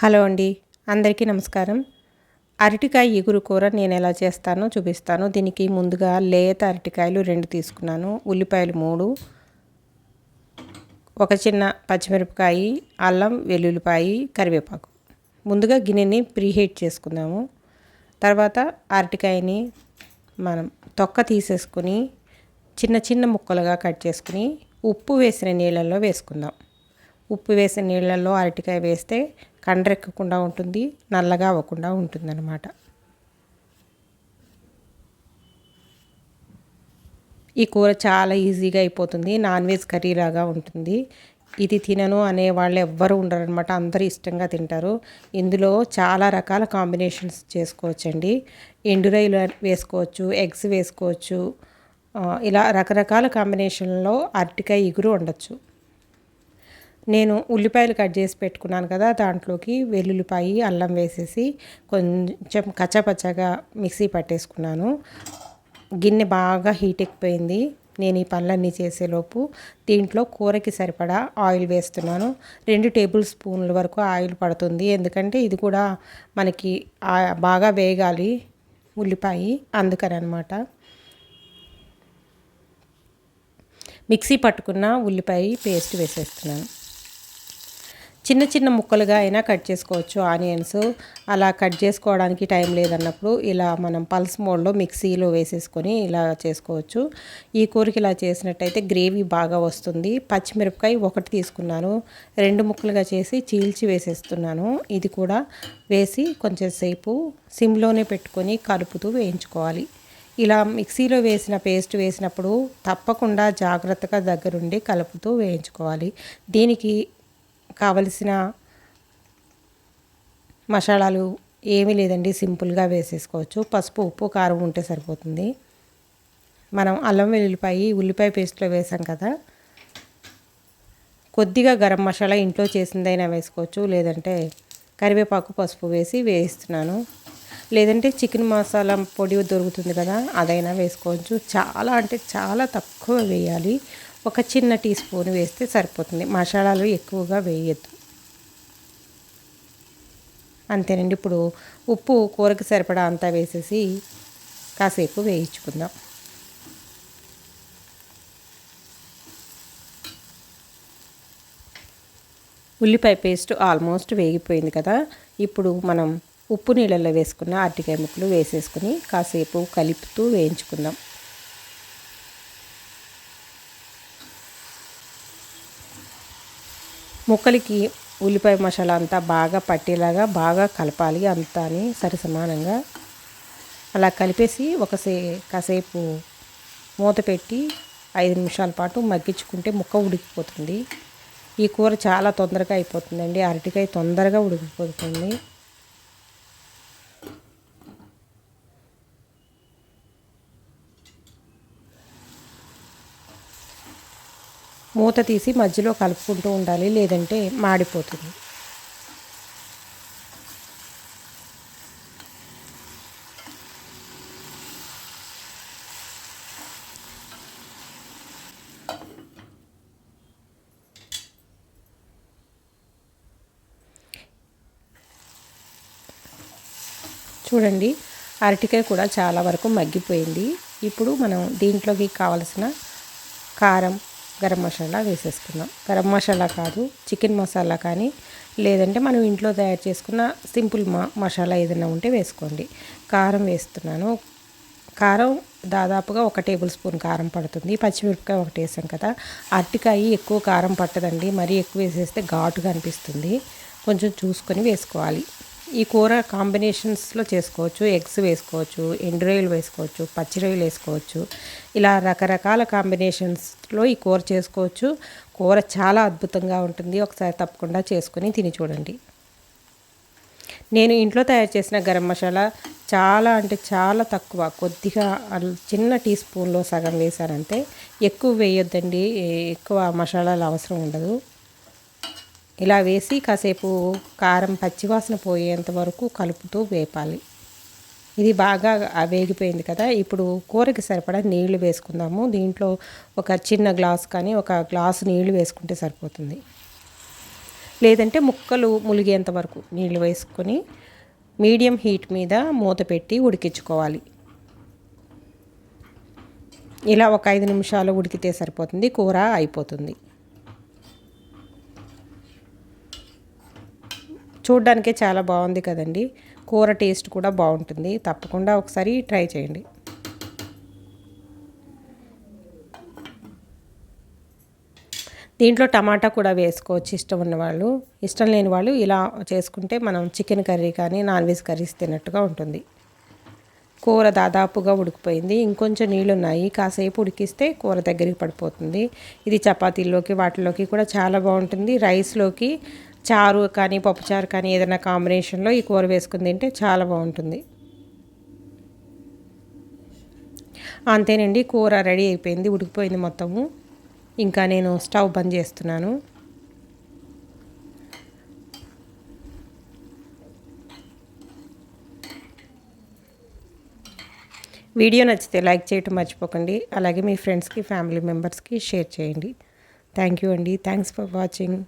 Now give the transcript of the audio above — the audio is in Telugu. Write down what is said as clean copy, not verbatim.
హలో అండి, అందరికీ నమస్కారం. అరటికాయ ఇగురు కూర నేను ఎలా చేస్తానో చూపిస్తాను. దీనికి ముందుగా లేత అరటికాయలు 2 తీసుకున్నాను, ఉల్లిపాయలు 3, ఒక చిన్న పచ్చిమిరపకాయ, అల్లం వెల్లుల్లిపాయ, కరివేపాకు. ముందుగా గిన్నెని ప్రీహీట్ చేసుకుందాము. తర్వాత అరటికాయని మనం తొక్క తీసేసుకుని చిన్న చిన్న ముక్కలుగా కట్ చేసుకుని ఉప్పు వేసిన నీళ్ళల్లో వేసుకుందాం. ఉప్పు వేసిన నీళ్ళల్లో అరటికాయ వేస్తే కండ్రెక్కకుండా ఉంటుంది, నల్లగా అవ్వకుండా ఉంటుందన్నమాట. ఈ కూర చాలా ఈజీగా అయిపోతుంది, నాన్ వెజ్ కర్రీ లాగా ఉంటుంది. ఇది తినను అనే వాళ్ళు ఎవ్వరు ఉండరనమాట, అందరూ ఇష్టంగా తింటారు. ఇందులో చాలా రకాల కాంబినేషన్స్ చేసుకోవచ్చండి. ఎండురొయ్యలు వేసుకోవచ్చు, ఎగ్స్ వేసుకోవచ్చు, ఇలా రకరకాల కాంబినేషన్లో అరటికాయ ఇగురు వండొచ్చు. నేను ఉల్లిపాయలు కట్ చేసి పెట్టుకున్నాను కదా, దాంట్లోకి వెల్లుల్లిపాయ, అల్లం వేసేసి కొంచెం కచ్చాపచ్చాగా మిక్సీ పట్టేసుకున్నాను. గిన్నె బాగా హీట్ ఎక్కిపోయింది. నేను ఈ పనులన్నీ చేసేలోపు దీంట్లో కూరకి సరిపడా ఆయిల్ వేస్తున్నాను. 2 టేబుల్ స్పూన్ల వరకు ఆయిల్ పడుతుంది, ఎందుకంటే ఇది కూడా మనకి బాగా వేగాలి ఉల్లిపాయ, అందుకని అనమాట. మిక్సీ పట్టుకున్న ఉల్లిపాయ పేస్ట్ వేసేస్తున్నాను. చిన్న చిన్న ముక్కలుగా అయినా కట్ చేసుకోవచ్చు ఆనియన్స్. అలా కట్ చేసుకోవడానికి టైం లేదన్నప్పుడు ఇలా మనం పల్స్ మోడ్లో మిక్సీలో వేసేసుకొని ఇలా చేసుకోవచ్చు. ఈ కూరకి ఇలా చేసినట్టయితే గ్రేవీ బాగా వస్తుంది. పచ్చిమిరపకాయ 1 తీసుకున్నాను, 2 ముక్కలుగా చేసి చీల్చి వేసేస్తున్నాను. ఇది కూడా వేసి కొంచెం సేపు సిమ్లోనే పెట్టుకొని కలుపుతూ వేయించుకోవాలి. ఇలా మిక్సీలో వేసిన పేస్ట్ వేసినప్పుడు తప్పకుండా జాగ్రత్తగా దగ్గరుండి కలుపుతూ వేయించుకోవాలి. దీనికి కావలసిన మసాలాలు ఏమీ లేదండి, సింపుల్గా వేసేసుకోవచ్చు. పసుపు, ఉప్పు, కారం ఉంటే సరిపోతుంది. మనం అల్లం వెల్లుల్లిపాయ ఉల్లిపాయ పేస్ట్లో వేసాం కదా, కొద్దిగా గరం మసాలా ఇంట్లో చేసిందైనా వేసుకోవచ్చు, లేదంటే కరివేపాకు, పసుపు వేసి వేయిస్తున్నాను. లేదంటే చికెన్ మసాలా పొడి దొరుకుతుంది కదా, అదైనా వేసుకోవచ్చు. చాలా అంటే చాలా తక్కువ వేయాలి, ఒక చిన్న టీ స్పూన్ వేస్తే సరిపోతుంది. మసాలాలు ఎక్కువగా వేయద్దు. అంతేనండి. ఇప్పుడు ఉప్పు కూరకి సరిపడా అంతా వేసేసి కాసేపు వేయించుకుందాం. ఉల్లిపాయ పేస్ట్ ఆల్మోస్ట్ వేగిపోయింది కదా, ఇప్పుడు మనం ఉప్పు నీళ్ళల్లో వేసుకున్న అరటికాయ ముక్కలు వేసేసుకుని కాసేపు కలుపుతూ వేయించుకుందాం. ముక్కలకి ఉల్లిపాయ మసాలా అంతా బాగా పట్టేలాగా బాగా కలపాలి, అంతా సరిసమానంగా. అలా కలిపేసి కాసేపు మూత పెట్టి 5 నిమిషాల పాటు మగ్గించుకుంటే ముక్క ఉడికిపోతుంది. ఈ కూర చాలా తొందరగా అయిపోతుందండి, అరటికాయ తొందరగా ఉడికిపోతుంది. మూత తీసి మధ్యలో కలుపుకుంటూ ఉండాలి, లేదంటే మాడిపోతుంది. చూడండి, అరటికాయ కూడా చాలా వరకు మగ్గిపోయింది. ఇప్పుడు మనం దీంట్లోకి కావలసిన కారం, గరం మసాలా వేసేసుకుందాం. గరం మసాలా కాదు, చికెన్ మసాలా కానీ, లేదంటే మనం ఇంట్లో తయారు చేసుకున్న సింపుల్ మసాలా ఏదైనా ఉంటే వేసుకోండి. కారం వేస్తున్నాను. కారం దాదాపుగా 1 టేబుల్ స్పూన్ కారం పడుతుంది. పచ్చిమిరపకాయ 1 వేసాం కదా, అరటికాయ ఎక్కువ కారం పట్టదండి, మరీ ఎక్కువ వేసేస్తే ఘాటుగా అనిపిస్తుంది. కొంచెం చూసుకొని వేసుకోవాలి. ఈ కూర కాంబినేషన్స్లో చేసుకోవచ్చు. ఎగ్స్ వేసుకోవచ్చు, ఎండురొయ్యలు వేసుకోవచ్చు, పచ్చి రొయ్యలు వేసుకోవచ్చు. ఇలా రకరకాల కాంబినేషన్స్లో ఈ కూర చేసుకోవచ్చు. కూర చాలా అద్భుతంగా ఉంటుంది, ఒకసారి తప్పకుండా చేసుకొని తిని చూడండి. నేను ఇంట్లో తయారు చేసిన గరం మసాలా చాలా అంటే చాలా తక్కువ, కొద్దిగా చిన్న టీ స్పూన్లో సగం వేసానంతే. ఎక్కువ వేయొద్దండి, ఎక్కువ మసాలాలు అవసరం ఉండదు. ఇలా వేసి కాసేపు కారం పచ్చివాసన పోయేంత వరకు కలుపుతూ వేపాలి. ఇది బాగా వేగిపోయింది కదా, ఇప్పుడు కూరకి సరిపడా నీళ్లు వేసుకుందాము. దీంట్లో ఒక చిన్న గ్లాస్ కానీ 1 గ్లాసు నీళ్లు వేసుకుంటే సరిపోతుంది. లేదంటే ముక్కలు ములిగేంత వరకు నీళ్ళు వేసుకొని మీడియం హీట్ మీద మూత పెట్టి ఉడికించుకోవాలి. ఇలా ఒక 5 నిమిషాలు ఉడికితే సరిపోతుంది, కూర అయిపోతుంది. చూడ్డానికే చాలా బాగుంది కదండి. కూర టేస్ట్ కూడా బాగుంటుంది. తప్పకుండా ఒకసారి ట్రై చేయండి. దీంట్లో టమాటా కూడా వేసుకోవచ్చు ఇష్టం ఉన్నవాళ్ళు. ఇష్టం లేని వాళ్ళు ఇలా చేసుకుంటే మనం చికెన్ కర్రీ కానీ నాన్ వెజ్ కర్రీస్ తిన్నట్టుగా ఉంటుంది. కూర దాదాపుగా ఉడికిపోయింది. ఇంకొంచెం నీళ్ళు ఉన్నాయి. కాసేపు ఉడికిస్తే కూర దగ్గరికి పడిపోతుంది. ఇది చపాతీల్లోకి వాటిలోకి కూడా చాలా బాగుంటుంది. రైస్లోకి చారు కానీ పప్పుచారు కానీ ఏదైనా కాంబినేషన్లో ఈ కూర వేసుకుని తింటే చాలా బాగుంటుంది. అంతేనండి, కూర రెడీ అయిపోయింది, ఉడికిపోయింది మొత్తము. ఇంకా నేను స్టవ్ బంద్ చేస్తున్నాను. వీడియో నచ్చితే లైక్ చేయటం మర్చిపోకండి. అలాగే మీ ఫ్రెండ్స్కి ఫ్యామిలీ మెంబర్స్కి షేర్ చేయండి. థ్యాంక్ యూ అండి. Thanks for watching.